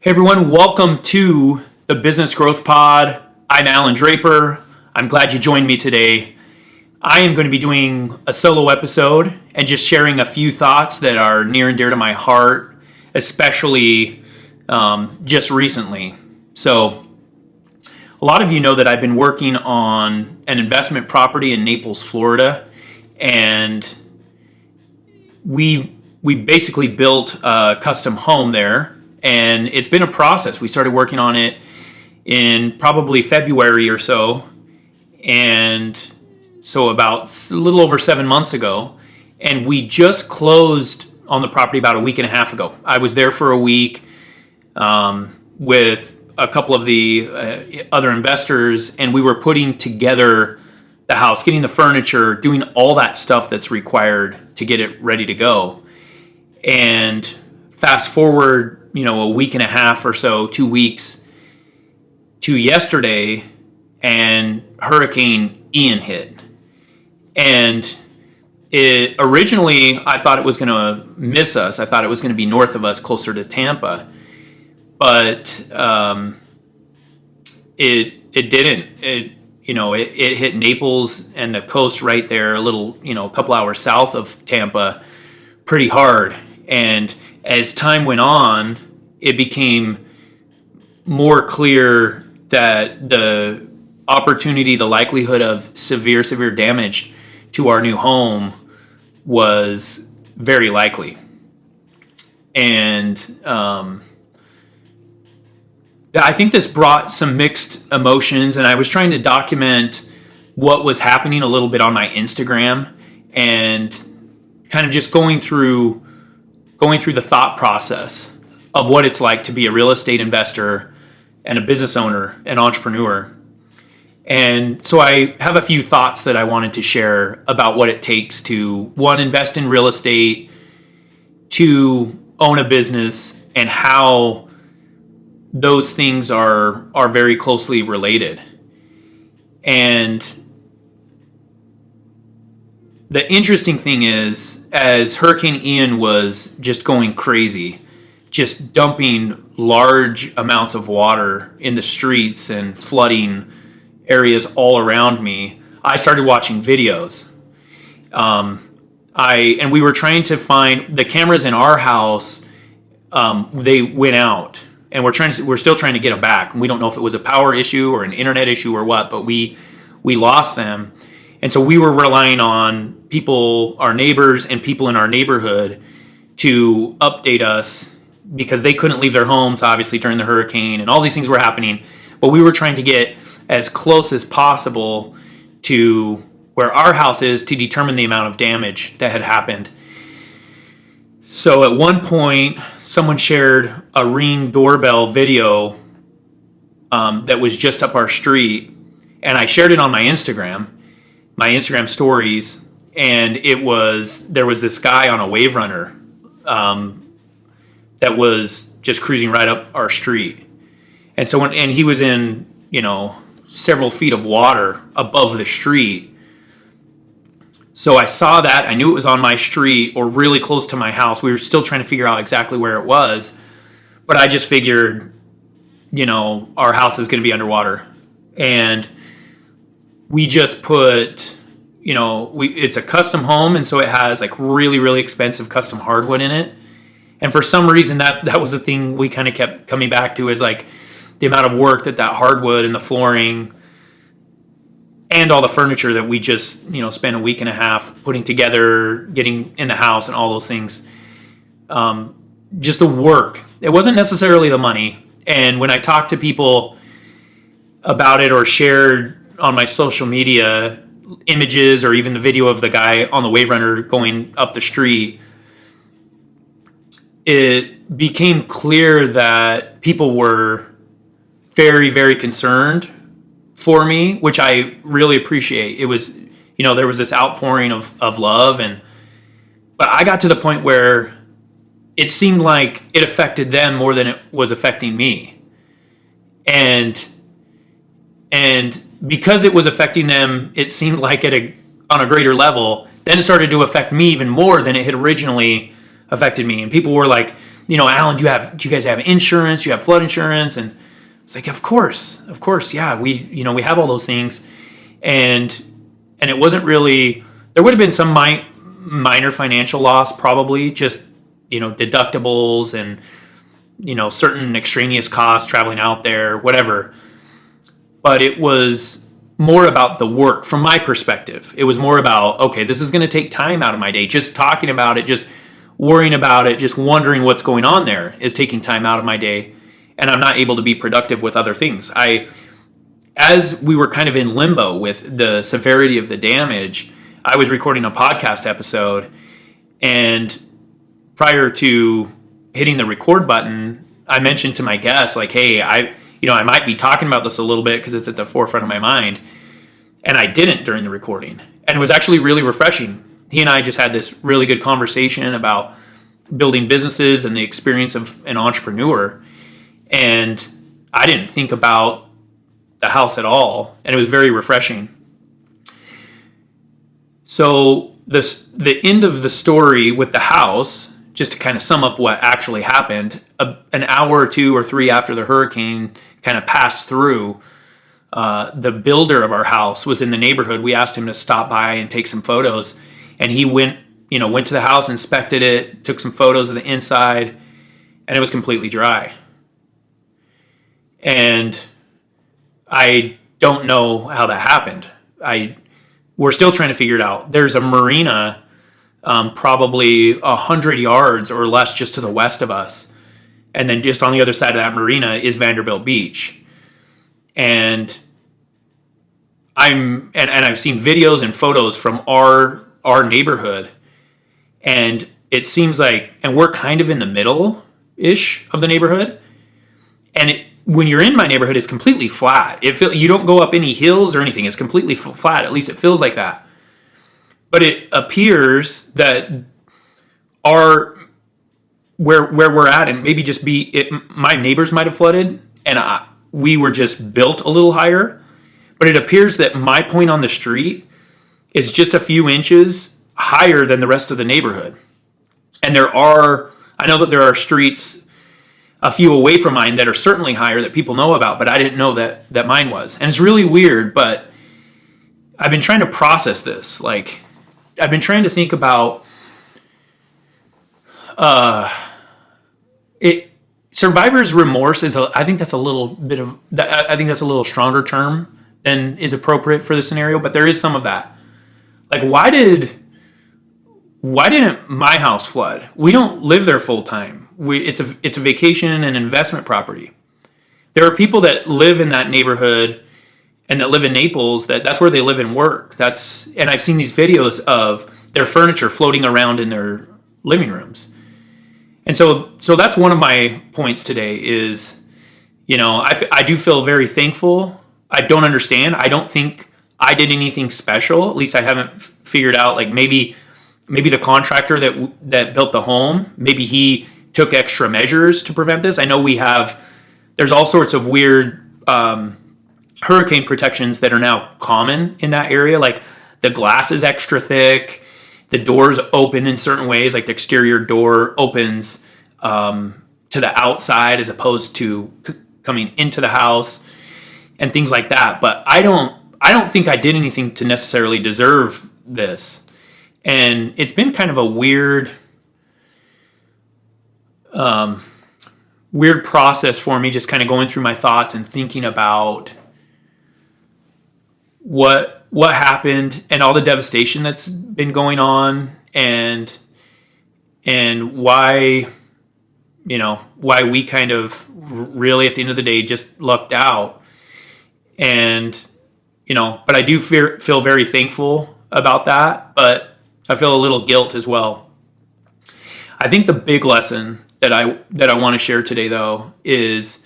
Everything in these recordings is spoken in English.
Hey everyone, welcome to the Business Growth Pod. I'm Allan Draper. I'm glad you joined me today. I am going to be doing a solo episode and just sharing a few thoughts that are near and dear to my heart, especially just recently. So, a lot of you know that I've been working on an investment property in Naples, Florida, and we basically built a custom home there. And it's been a process. We started working on it in probably February or so. And so about a little over 7 months ago. And we just closed on the property about a week and a half ago. I was there for a week with a couple of the other investors. And we were putting together the house, getting the furniture, doing all that stuff that's required to get it ready to go. And fast forward, a week and a half or so, 2 weeks to yesterday, and Hurricane Ian hit. And it originally, I thought it was going to miss us. I thought it was going to be north of us, closer to Tampa. But it didn't. It hit Naples and the coast right there, a couple hours south of Tampa, pretty hard. And as time went on, it became more clear that the opportunity, the likelihood of severe damage to our new home was very likely. And I think this brought some mixed emotions, and I was trying to document what was happening a little bit on my Instagram and kind of just going through the thought process of what it's like to be a real estate investor and a business owner, an entrepreneur. And so I have a few thoughts that I wanted to share about what it takes to, one, invest in real estate, two, own a business, and how those things are very closely related. And the interesting thing is, as Hurricane Ian was just going crazy, just dumping large amounts of water in the streets and flooding areas all around me, I started watching videos. And we were trying to find the cameras in our house. They went out, and we're still trying to get them back. And we don't know if it was a power issue or an internet issue or what, but we lost them. And so we were relying on people, our neighbors and people in our neighborhood, to update us, because they couldn't leave their homes, obviously, during the hurricane, and all these things were happening. But we were trying to get as close as possible to where our house is to determine the amount of damage that had happened. So at one point, someone shared a Ring doorbell video that was just up our street, and I shared it on my Instagram stories, and there was this guy on a wave runner that was just cruising right up our street. And so and he was in, several feet of water above the street. So I saw that. I knew it was on my street or really close to my house. We were still trying to figure out exactly where it was, but I just figured, our house is going to be underwater. And we just put, it's a custom home, and so it has like really, really expensive custom hardwood in it. And for some reason, that was the thing we kind of kept coming back to, is like the amount of work that hardwood and the flooring and all the furniture that we just, spent a week and a half putting together, getting in the house and all those things. Just the work. It wasn't necessarily the money. And when I talked to people about it or shared on my social media images or even the video of the guy on the wave runner going up the street, it became clear that people were very, very concerned for me, which I really appreciate. It was, there was this outpouring of love, but I got to the point where it seemed like it affected them more than it was affecting me. And because it was affecting them, it seemed like on a greater level, then it started to affect me even more than it had originally affected me. And people were like, Allan, do you guys have insurance? You have flood insurance? And it's like, of course, yeah, we have all those things. And it wasn't really, there would have been some minor financial loss, probably just, deductibles and, certain extraneous costs traveling out there, whatever. But it was more about the work from my perspective. It was more about, okay, this is going to take time out of my day. Just talking about it, just worrying about it, just wondering what's going on there is taking time out of my day. And I'm not able to be productive with other things. As we were kind of in limbo with the severity of the damage, I was recording a podcast episode, and prior to hitting the record button, I mentioned to my guests, like, hey, I might be talking about this a little bit because it's at the forefront of my mind. And I didn't during the recording. And it was actually really refreshing. He and I just had this really good conversation about building businesses and the experience of an entrepreneur. And I didn't think about the house at all. And it was very refreshing. So the end of the story with the house, just to kind of sum up what actually happened, an hour or 2 or 3 after the hurricane kind of passed through, the builder of our house was in the neighborhood. We asked him to stop by and take some photos. And he went to the house, inspected it, took some photos of the inside, and it was completely dry. And I don't know how that happened. We're still trying to figure it out. There's a marina probably 100 yards or less just to the west of us. And then just on the other side of that marina is Vanderbilt Beach. And I've seen videos and photos from our neighborhood, and it seems like, and we're kind of in the middle-ish of the neighborhood, and when you're in my neighborhood, it's completely flat. You don't go up any hills or anything. It's completely flat. At least it feels like that. But it appears that where we're at, and maybe just my neighbors might have flooded, and we were just built a little higher. But it appears that my point on the street is just a few inches higher than the rest of the neighborhood. And I know that there are streets a few away from mine that are certainly higher that people know about, but I didn't know that mine was. And it's really weird, but I've been trying to process this. Like, I've been trying to think about survivor's remorse I think that's a little stronger term than is appropriate for the scenario, but there is some of that. Like, why didn't my house flood? We don't live there full time. It's a vacation and investment property. There are people that live in that neighborhood and that live in Naples that's where they live and work. And I've seen these videos of their furniture floating around in their living rooms. And so that's one of my points today is, I do feel very thankful. I don't understand. I don't think I did anything special. At least I haven't figured out, like, maybe the contractor that built the home, maybe he took extra measures to prevent this. I know there's all sorts of weird hurricane protections that are now common in that area. Like, the glass is extra thick. The doors open in certain ways, like the exterior door opens to the outside as opposed to coming into the house and things like that. But I don't think I did anything to necessarily deserve this. And it's been kind of a weird process for me, just kind of going through my thoughts and thinking about what happened and all the devastation that's been going on, and why we kind of really at the end of the day just lucked out. And but I do feel very thankful about that, but I feel a little guilt as well. I think the big lesson that I want to share today, though, is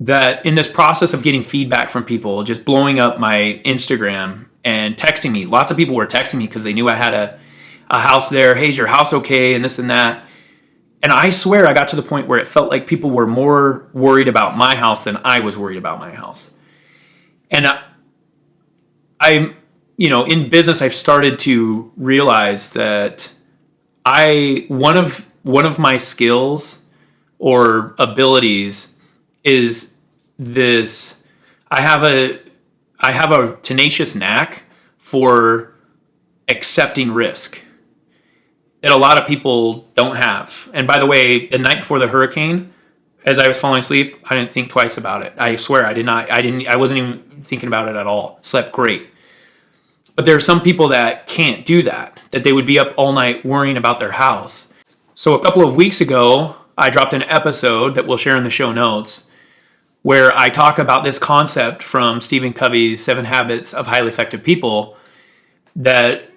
that in this process of getting feedback from people, just blowing up my Instagram and texting me, lots of people were texting me because they knew I had a house there. Hey, is your house okay? And this and that. And I swear I got to the point where it felt like people were more worried about my house than I was worried about my house. And I'm in business, I've started to realize that one of my skills or abilities is this. I have a tenacious knack for accepting risk that a lot of people don't have. And by the way, the night before the hurricane, as I was falling asleep, I didn't think twice about it. I swear I wasn't even thinking about it at all. Slept great. But there are some people that can't do that they would be up all night worrying about their house. So a couple of weeks ago, I dropped an episode that we'll share in the show notes where I talk about this concept from Stephen Covey's 7 Habits of Highly Effective People that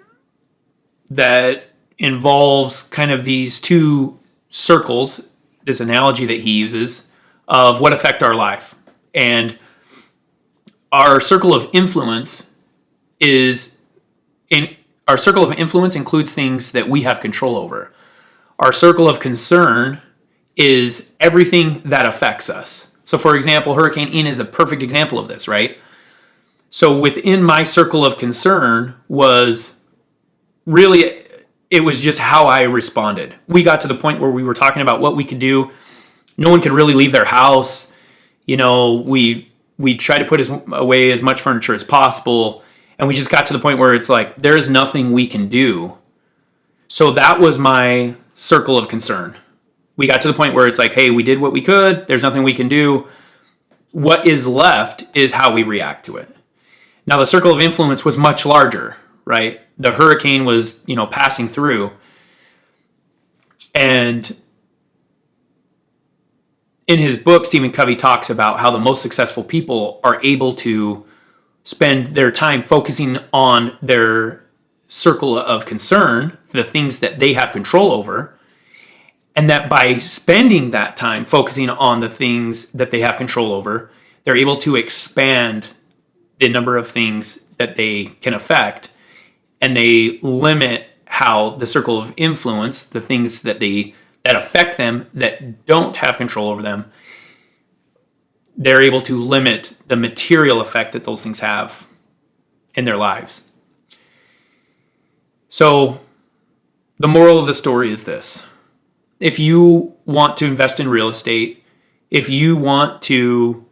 involves kind of these two circles, this analogy that he uses of what affect our life. And our circle of influence includes things that we have control over. Our circle of concern is everything that affects us. So for example, Hurricane Ian is a perfect example of this, right? So within my circle of concern it was just how I responded. We got to the point where we were talking about what we could do. No one could really leave their house. We tried to put away as much furniture as possible. And we just got to the point where it's like, there's nothing we can do. So that was my circle of concern. We got to the point where it's like, hey, we did what we could. There's nothing we can do. What is left is how we react to it. Now, the circle of influence was much larger, right? The hurricane was, passing through. And in his book, Stephen Covey talks about how the most successful people are able to spend their time focusing on their circle of concern, the things that they have control over, and that by spending that time focusing on the things that they have control over, they're able to expand the number of things that they can affect, and they limit how the circle of influence, the things that affect them that don't have control over them, they're able to limit the material effect that those things have in their lives. So the moral of the story is this. If you want to invest in real estate, if you want to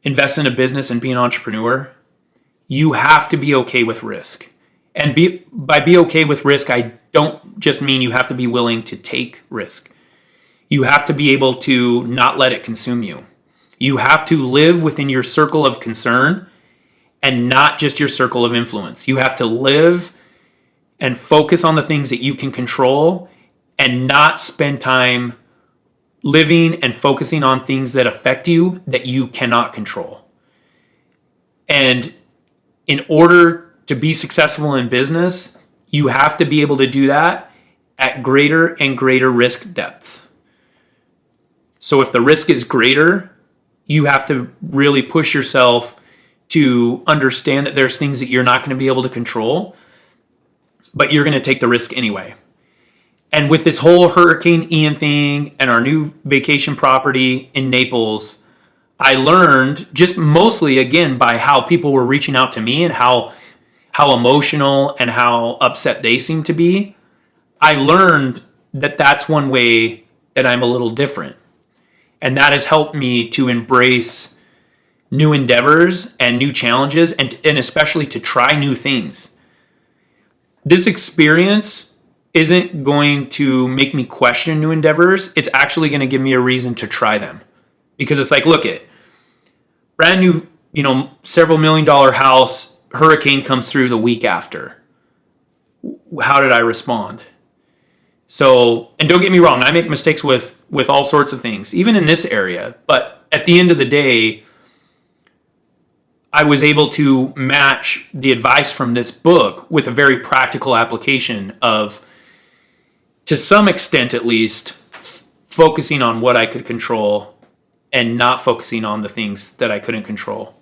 invest in a business and be an entrepreneur, you have to be okay with risk. And by be okay with risk, I don't just mean you have to be willing to take risk. You have to be able to not let it consume you. You have to live within your circle of concern and not just your circle of influence. You have to live and focus on the things that you can control and not spend time living and focusing on things that affect you that you cannot control. And in order to be successful in business, you have to be able to do that at greater and greater risk depths. So if the risk is greater, you have to really push yourself to understand that there's things that you're not going to be able to control, but you're going to take the risk anyway. And with this whole Hurricane Ian thing and our new vacation property in Naples, I learned just mostly, again, by how people were reaching out to me and how emotional and how upset they seemed to be. I learned that that's one way that I'm a little different. And that has helped me to embrace new endeavors and new challenges and especially to try new things. This experience isn't going to make me question new endeavors. It's actually going to give me a reason to try them. Because it's like, look it, brand new, several $1 million house, hurricane comes through the week after. How did I respond? So, and don't get me wrong, I make mistakes with all sorts of things, even in this area. But at the end of the day, I was able to match the advice from this book with a very practical application of, to some extent at least, focusing on what I could control and not focusing on the things that I couldn't control.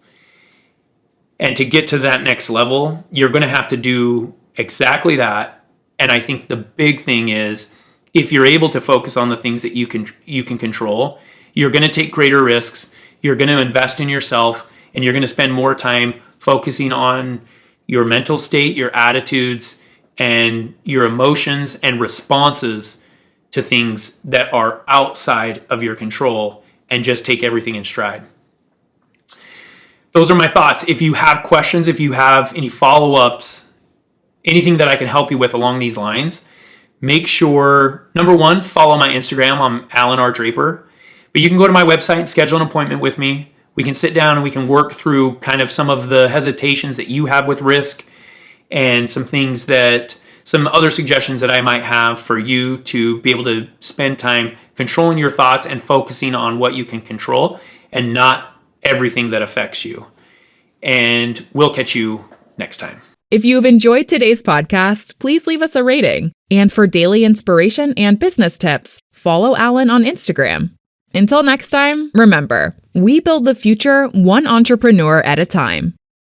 And to get to that next level, you're going to have to do exactly that. And I think the big thing is, if you're able to focus on the things that you can control, you're going to take greater risks, you're going to invest in yourself, and you're going to spend more time focusing on your mental state, your attitudes, and your emotions and responses to things that are outside of your control, and just take everything in stride. Those are my thoughts. If you have questions, if you have any follow-ups, anything that I can help you with along these lines, make sure, number one, follow my Instagram. I'm Allan R. Draper. But you can go to my website and schedule an appointment with me. We can sit down and we can work through kind of some of the hesitations that you have with risk, and some other suggestions that I might have for you to be able to spend time controlling your thoughts and focusing on what you can control and not everything that affects you. And we'll catch you next time. If you have enjoyed today's podcast, please leave us a rating. And for daily inspiration and business tips, follow Allan on Instagram. Until next time, remember, we build the future one entrepreneur at a time.